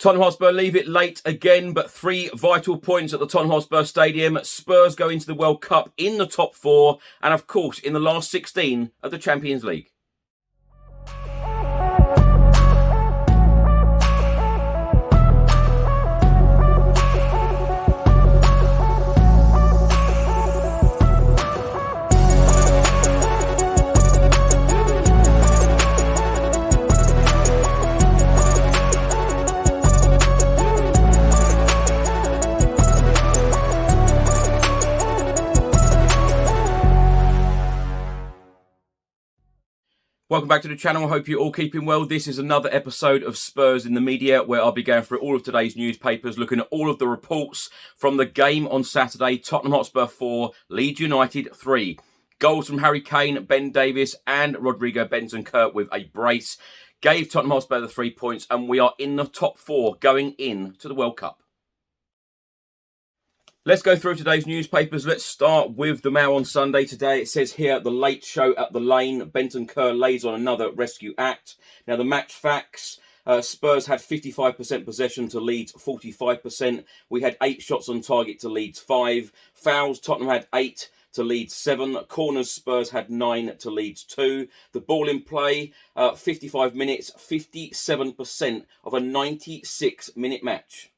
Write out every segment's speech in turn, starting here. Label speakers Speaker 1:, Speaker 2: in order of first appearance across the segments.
Speaker 1: Tottenham Hotspur leave it late again, but 3 vital points at the Tottenham Hotspur Stadium. Spurs go into the World Cup in the top 4 and, of course, in the last 16 of the Champions League. Welcome back to the channel. I hope you're all keeping well. This is another episode of Spurs in the Media, where I'll be going through all of today's newspapers, looking at all of the reports from the game on Saturday. Tottenham Hotspur 4, Leeds United 3. Goals from Harry Kane, Ben Davies and Rodrigo Bentancur with a brace gave Tottenham Hotspur the 3 points, and we are in the top 4 going into the World Cup. Let's go through today's newspapers. Let's start with the Mail on Sunday today. It says here, the late show at the Lane. Bentancur lays on another rescue act. Now, the match facts. Spurs had 55% possession to Leeds 45%. We had 8 shots on target to Leeds 5. Fouls, Tottenham had 8 to Leeds 7. Corners, Spurs had 9 to Leeds 2. The ball in play, 55 minutes, 57% of a 96-minute match.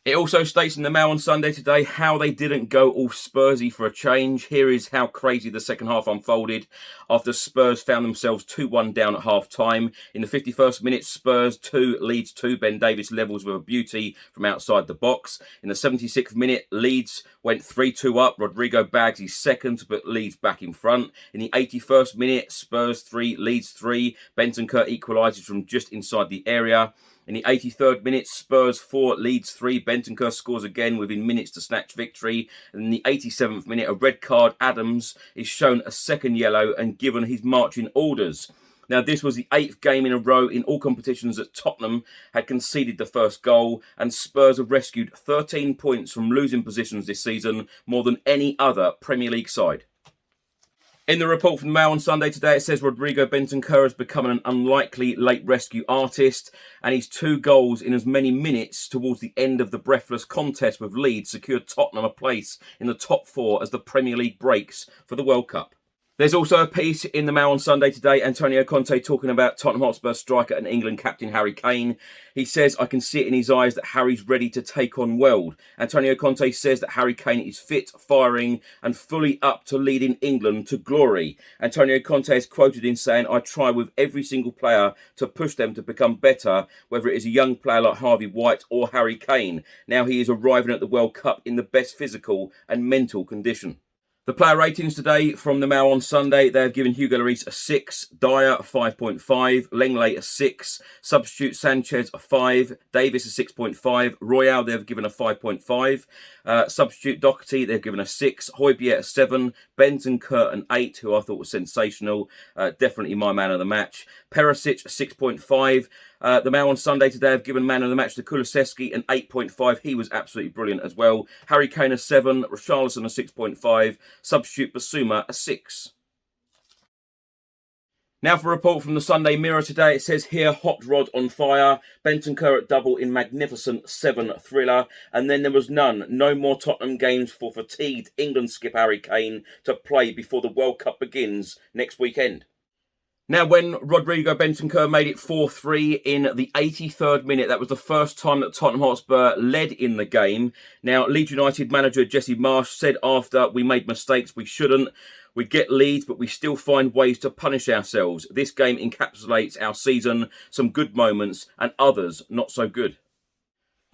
Speaker 1: It also states in the Mail on Sunday today how they didn't go all Spursy for a change. Here is how crazy the second half unfolded after Spurs found themselves 2-1 down at half-time. In the 51st minute, Spurs 2, Leeds 2. Ben Davies levels with a beauty from outside the box. In the 76th minute, Leeds went 3-2 up. Rodrigo bags his second, but Leeds back in front. In the 81st minute, Spurs 3, Leeds 3. Bentancur equalises from just inside the area. In the 83rd minute, Spurs 4, Leeds 3. Bentancur scores again within minutes to snatch victory. And in the 87th minute, a red card. Adams is shown a second yellow and given his marching orders. Now, this was the 8th game in a row in all competitions that Tottenham had conceded the first goal, and Spurs have rescued 13 points from losing positions this season, more than any other Premier League side. In the report from the Mail on Sunday today, it says Rodrigo Bentancur has become an unlikely late rescue artist, and his 2 goals in as many minutes towards the end of the breathless contest with Leeds secured Tottenham a place in the top 4 as the Premier League breaks for the World Cup. There's also a piece in the Mail on Sunday today, Antonio Conte talking about Tottenham Hotspur striker and England captain Harry Kane. He says, I can see it in his eyes that Harry's ready to take on world. Antonio Conte says that Harry Kane is fit, firing and fully up to leading England to glory. Antonio Conte is quoted in saying, I try with every single player to push them to become better, whether it is a young player like Harvey White or Harry Kane. Now he is arriving at the World Cup in the best physical and mental condition. The player ratings today from the Mail on Sunday, they have given Hugo Lloris a 6, Dyer a 5.5, Lenglet a 6, substitute Sanchez a 5, Davis a 6.5, Royale they've given a 5.5, substitute Doherty they've given a 6, Højbjerg a 7, Bentancur an 8, who I thought was sensational, definitely my man of the match, Perisic a 6.5, the Mail on Sunday today have given man of the match to Kulusevski an 8.5. He was absolutely brilliant as well. Harry Kane a 7, Richarlison a 6.5, substitute Basuma a 6. Now for a report from the Sunday Mirror today. It says here, hot rod on fire. Bentancur at double in magnificent 7 thriller. And then there was none. No more Tottenham games for fatigued England skip Harry Kane to play before the World Cup begins next weekend. Now, when Rodrigo Bentancur made it 4-3 in the 83rd minute, that was the first time that Tottenham Hotspur led in the game. Now, Leeds United manager Jesse Marsch said after, we made mistakes, we shouldn't. We get leads, but we still find ways to punish ourselves. This game encapsulates our season, some good moments and others not so good.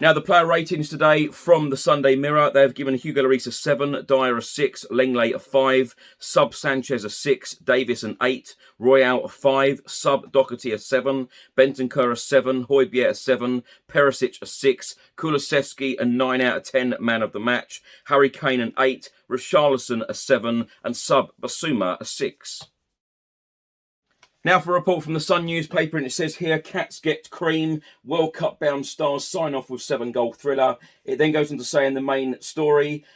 Speaker 1: Now, the player ratings today from the Sunday Mirror. They have given Hugo Lloris a 7, Dyer a 6, Lenglet a 5, sub Sanchez a 6, Davis an 8, Royale a 5, sub Doherty a 7, Bentancur a 7, Højbjerg a 7, Perisic a 6, Kulusevski a 9 out of 10 man of the match, Harry Kane an 8, Richarlison a 7 and sub Basuma a 6. Now for a report from the Sun newspaper, and it says here, Cats get cream, World Cup bound stars sign off with 7-goal thriller. It then goes on to say in the main story,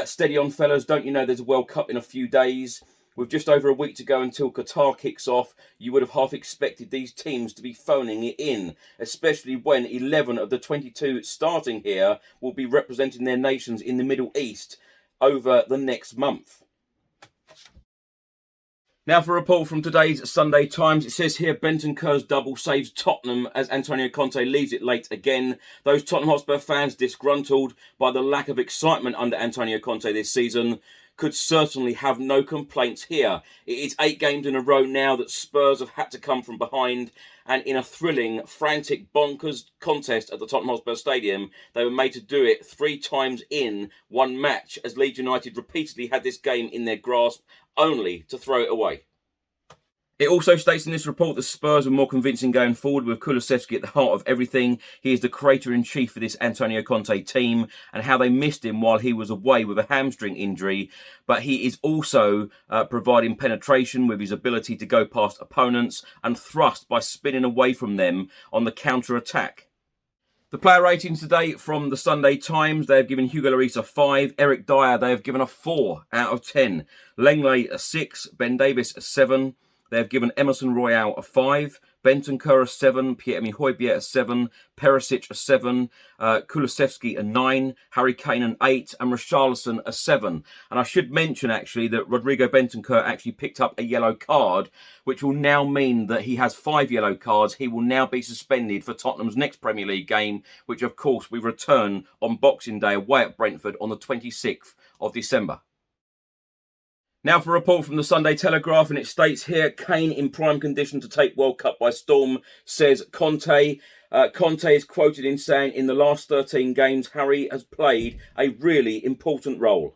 Speaker 1: steady on fellas, don't you know there's a World Cup in a few days? With just over a week to go until Qatar kicks off, you would have half expected these teams to be phoning it in, especially when 11 of the 22 starting here will be representing their nations in the Middle East over the next month. Now for a report from today's Sunday Times. It says here Bentancur's double saves Tottenham as Antonio Conte leaves it late again. Those Tottenham Hotspur fans disgruntled by the lack of excitement under Antonio Conte this season could certainly have no complaints here. It is 8 games in a row now that Spurs have had to come from behind, and in a thrilling, frantic, bonkers contest at the Tottenham Hotspur Stadium, they were made to do it 3 times in one match, as Leeds United repeatedly had this game in their grasp, only to throw it away. It also states in this report that Spurs were more convincing going forward with Kulusevski at the heart of everything. He is the creator-in-chief for this Antonio Conte team, and how they missed him while he was away with a hamstring injury. But he is also providing penetration with his ability to go past opponents and thrust by spinning away from them on the counter-attack. The player ratings today from the Sunday Times, they have given Hugo Lloris a 5, Eric Dyer they have given a 4 out of 10, Lenglet a 6, Ben Davies a 7, they have given Emerson Royale a 5, Bentancur a 7, Pierre-Emile Højbjerg a 7, Perisic a 7, Kulusevski a 9, Harry Kane an 8, and Richarlison a 7. And I should mention actually that Rodrigo Bentancur actually picked up a yellow card, which will now mean that he has 5 yellow cards. He will now be suspended for Tottenham's next Premier League game, which of course we return on Boxing Day away at Brentford on the 26th of December. Now for a report from the Sunday Telegraph, and it states here, Kane in prime condition to take World Cup by storm, says Conte. Conte is quoted in saying, in the last 13 games, Harry has played a really important role.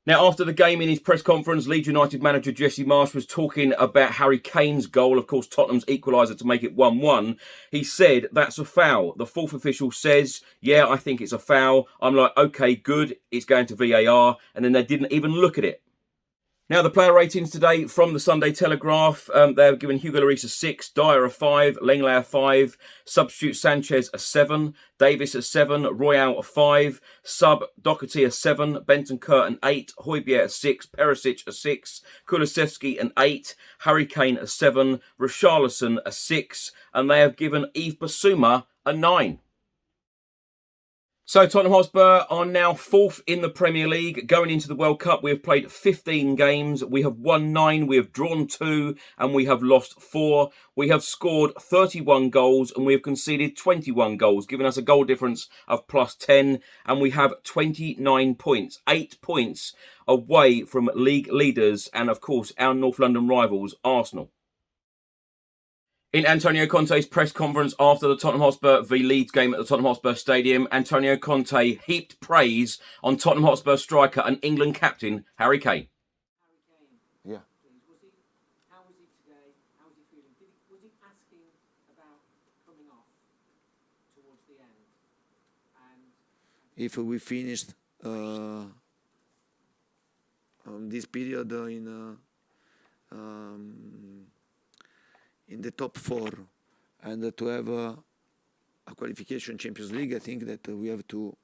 Speaker 1: Now, after the game in his press conference, Leeds United manager Jesse Marsch was talking about Harry Kane's goal, of course, Tottenham's equaliser to make it 1-1. He said, that's a foul. The fourth official says, yeah, I think it's a foul. I'm like, okay, good, it's going to VAR. And then they didn't even look at it. Now, the player ratings today from the Sunday Telegraph, they have given Hugo Lloris a 6, Dyer a 5, Lenglet a 5, substitute Sanchez a 7, Davis a 7, Royale a 5, sub Doherty a 7, Bentancur an 8, Højbjerg a 6, Perisic a 6, Kulusevski an 8, Harry Kane a 7, Richarlison a 6, and they have given Yves Bissouma a 9. So Tottenham Hotspur are now 4th in the Premier League. Going into the World Cup, we have played 15 games. We have won 9, we have drawn 2, and we have lost 4. We have scored 31 goals and we have conceded 21 goals, giving us a goal difference of plus 10. And we have 29 points, 8 points away from league leaders and, of course, our North London rivals, Arsenal. In Antonio Conte's press conference after the Tottenham Hotspur v Leeds game at the Tottenham Hotspur Stadium, Antonio Conte heaped praise on Tottenham Hotspur striker and England captain Harry Kane.
Speaker 2: Yeah.
Speaker 3: How was he today? How was he feeling? Was he asking about coming off towards the end? And
Speaker 2: if we finished this period in the top 4 and to have a qualification Champions League, I think that we have to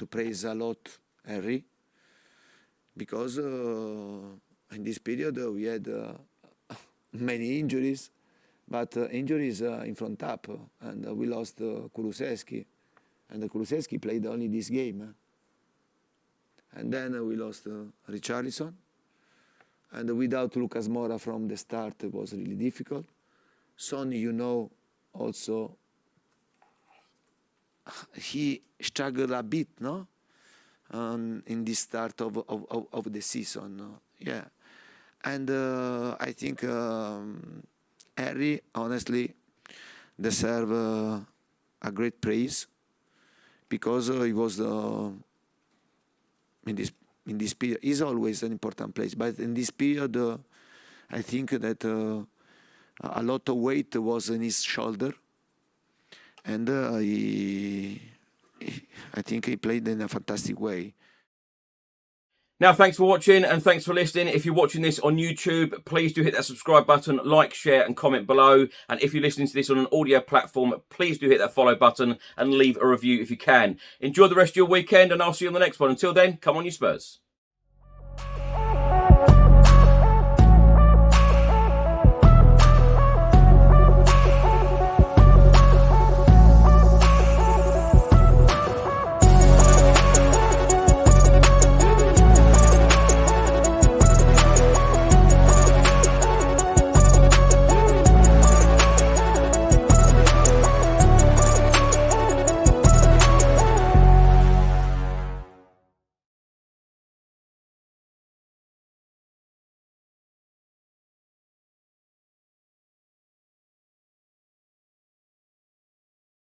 Speaker 2: praise a lot Harry, because in this period we had many injuries, but injuries in front up, and we lost Kulusevski, and Kulusevski played only this game, and then we lost Richarlison. And without Lucas Moura from the start, it was really difficult. Son, you know, also, he struggled a bit, no? In the start of the season, no? Yeah. And I think Harry, honestly, deserves a great praise, because he was in this period, is always an important place. But in this period, I think that a lot of weight was in his shoulder. And I think he played in a fantastic way.
Speaker 1: Now, thanks for watching and thanks for listening. If you're watching this on YouTube, please do hit that subscribe button, like, share and comment below. And if you're listening to this on an audio platform, please do hit that follow button and leave a review if you can. Enjoy the rest of your weekend and I'll see you on the next one. Until then, come on you Spurs.